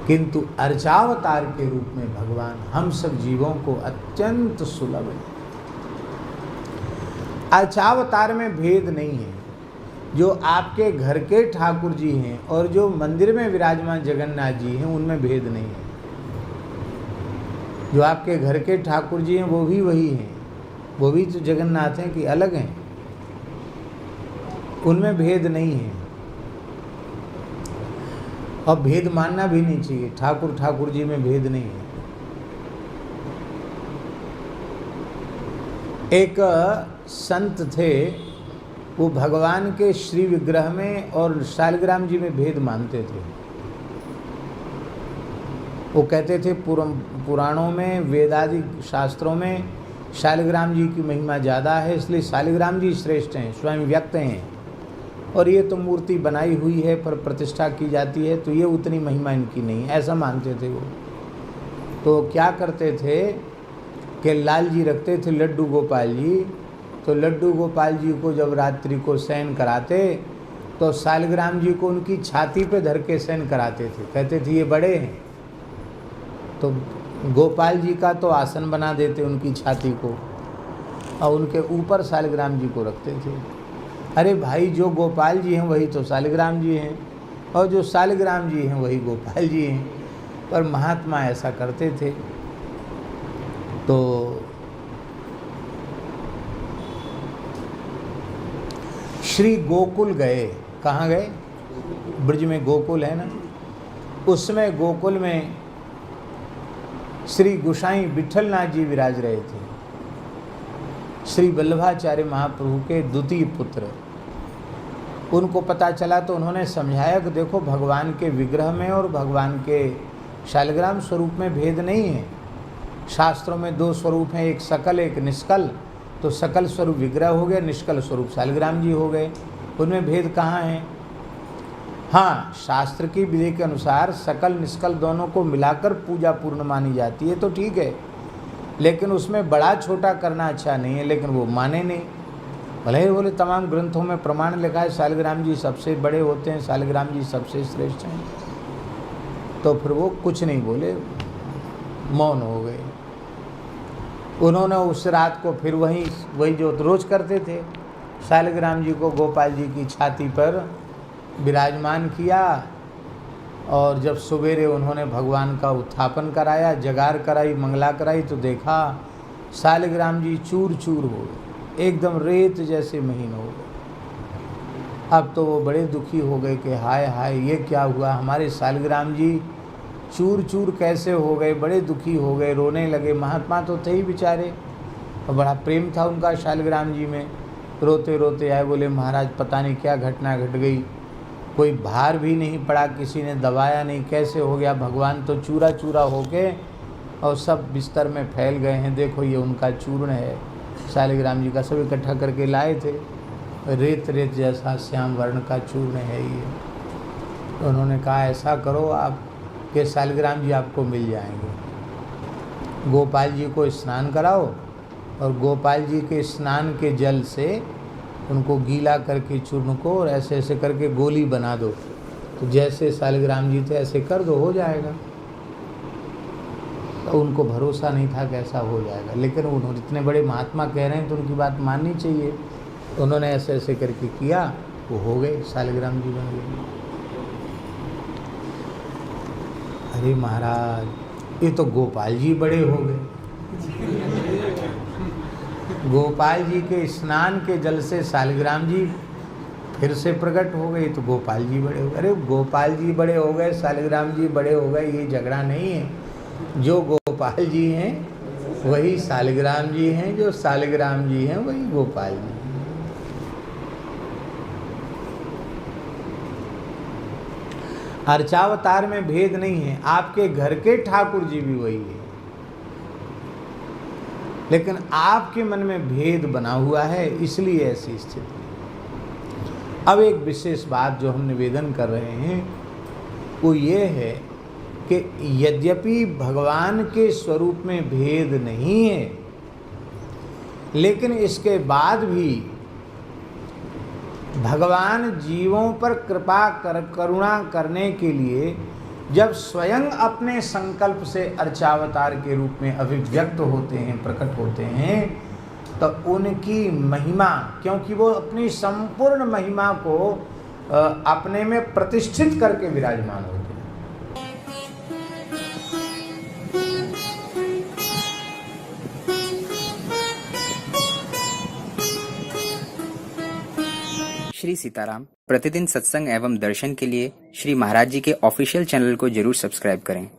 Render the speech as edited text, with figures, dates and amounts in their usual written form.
किंतु अर्चावतार के रूप में भगवान हम सब जीवों को अत्यंत सुलभ है। अर्चावतार में भेद नहीं है। जो आपके घर के ठाकुर जी हैं और जो मंदिर में विराजमान जगन्नाथ जी हैं, उनमें भेद नहीं है। जो आपके घर के ठाकुर जी हैं वो भी वही हैं, वो भी तो जगन्नाथ हैं कि अलग हैं, उनमें भेद नहीं है। और भेद मानना भी नहीं चाहिए। ठाकुर ठाकुर जी में भेद नहीं है। एक संत थे, वो भगवान के श्री विग्रह में और शालिग्राम जी में भेद मानते थे। वो कहते थे पुराणों में, वेदादि शास्त्रों में शालिग्राम जी की महिमा ज़्यादा है, इसलिए शालिग्राम जी श्रेष्ठ हैं, स्वयं व्यक्त हैं। और ये तो मूर्ति बनाई हुई है पर प्रतिष्ठा की जाती है, तो ये उतनी महिमा इनकी नहीं, ऐसा मानते थे वो। तो क्या करते थे कि लाल जी रखते थे लड्डू गोपाल जी, तो लड्डू गोपाल जी को जब रात्रि को शयन कराते तो शालिग्राम जी को उनकी छाती पे धर के शयन कराते थे। कहते थे ये बड़े हैं, तो गोपाल जी का तो आसन बना देते उनकी छाती को और उनके ऊपर शालिग्राम जी को रखते थे। अरे भाई, जो गोपाल जी हैं वही तो शालिग्राम जी हैं, और जो शालिग्राम जी हैं वही गोपाल जी हैं। पर महात्मा ऐसा करते थे। तो श्री गोकुल गए। कहाँ गए? ब्रज में गोकुल है ना, उसमें गोकुल में श्री गोसाई विठलनाथ जी विराज रहे थे, श्री वल्लभाचार्य महाप्रभु के द्वितीय पुत्र। उनको पता चला तो उन्होंने समझाया कि देखो, भगवान के विग्रह में और भगवान के शालिग्राम स्वरूप में भेद नहीं है। शास्त्रों में दो स्वरूप हैं, एक सकल एक निष्कल। तो सकल स्वरूप विग्रह हो गए, निष्कल स्वरूप शालिग्राम जी हो गए, उनमें भेद कहाँ है? हाँ, शास्त्र की विधि के अनुसार सकल निष्कल दोनों को मिलाकर पूजा पूर्ण मानी जाती है, तो ठीक है, लेकिन उसमें बड़ा छोटा करना अच्छा नहीं है। लेकिन वो माने नहीं। भले ही बोले तमाम ग्रंथों में प्रमाण लिखा है शालिग्राम जी सबसे बड़े होते हैं, शालिग्राम जी सबसे श्रेष्ठ हैं, तो फिर वो कुछ नहीं बोले, मौन हो गए। उन्होंने उस रात को फिर वही जो रोज करते थे, शालिग्राम जी को गोपाल जी की छाती पर विराजमान किया। और जब सवेरे उन्होंने भगवान का उत्थापन कराया, जगार कराई, मंगला कराई, तो देखा शालिग्राम जी चूर चूर हो गए, एकदम रेत जैसे महीन हो गए। अब तो वो बड़े दुखी हो गए कि हाय हाय, ये क्या हुआ, हमारे शालिग्राम जी चूर चूर कैसे हो गए। बड़े दुखी हो गए, रोने लगे। महात्मा तो थे ही बेचारे, और बड़ा प्रेम था उनका शालिग्राम जी में। रोते रोते आए, बोले महाराज पता नहीं क्या घटना घट गई, कोई भार भी नहीं पड़ा, किसी ने दबाया नहीं, कैसे हो गया। भगवान तो चूरा चूरा होके और सब बिस्तर में फैल गए हैं। देखो ये उनका चूर्ण है, शालिग्राम जी का, सब इकट्ठा करके लाए थे। रेत रेत जैसा श्याम वर्ण का चूर्ण है ये। तो उन्होंने कहा ऐसा करो आप कि शालिग्राम जी आपको मिल जाएंगे। गोपाल जी को स्नान कराओ और गोपाल जी के स्नान के जल से उनको गीला करके चूर्ण को और ऐसे ऐसे करके गोली बना दो, तो जैसे शालिग्राम जी थे ऐसे कर दो, हो जाएगा। तो उनको भरोसा नहीं था कि ऐसा हो जाएगा, लेकिन उन्होंने इतने बड़े महात्मा कह रहे हैं तो उनकी बात माननी चाहिए। तो उन्होंने ऐसे ऐसे करके किया, वो हो गए, शालिग्राम जी बन गए। अरे महाराज, ये तो गोपाल जी बड़े हो गए। गोपाल जी के स्नान के जल से शालिग्राम जी फिर से प्रकट हो गए, तो गोपाल जी बड़े हो गए। अरे गोपाल जी बड़े हो गए, शालिग्राम जी बड़े हो गए, ये झगड़ा नहीं है। जो गोपाल जी हैं वही शालिग्राम जी हैं, जो शालिग्राम जी हैं वही गोपाल जी। अर्चावतार में भेद नहीं है। आपके घर के ठाकुर जी भी वही है, लेकिन आपके मन में भेद बना हुआ है, इसलिए ऐसी स्थिति। अब एक विशेष बात जो हम निवेदन कर रहे हैं वो ये है कि यद्यपि भगवान के स्वरूप में भेद नहीं है, लेकिन इसके बाद भी भगवान जीवों पर कृपा करुणा करने के लिए जब स्वयं अपने संकल्प से अर्चावतार के रूप में अभिव्यक्त होते हैं, प्रकट होते हैं, तो उनकी महिमा, क्योंकि वो अपनी संपूर्ण महिमा को अपने में प्रतिष्ठित करके विराजमान होते हैं। श्री सीताराम प्रतिदिन सत्संग एवं दर्शन के लिए श्री महाराज जी के ऑफिशियल चैनल को जरूर सब्सक्राइब करें।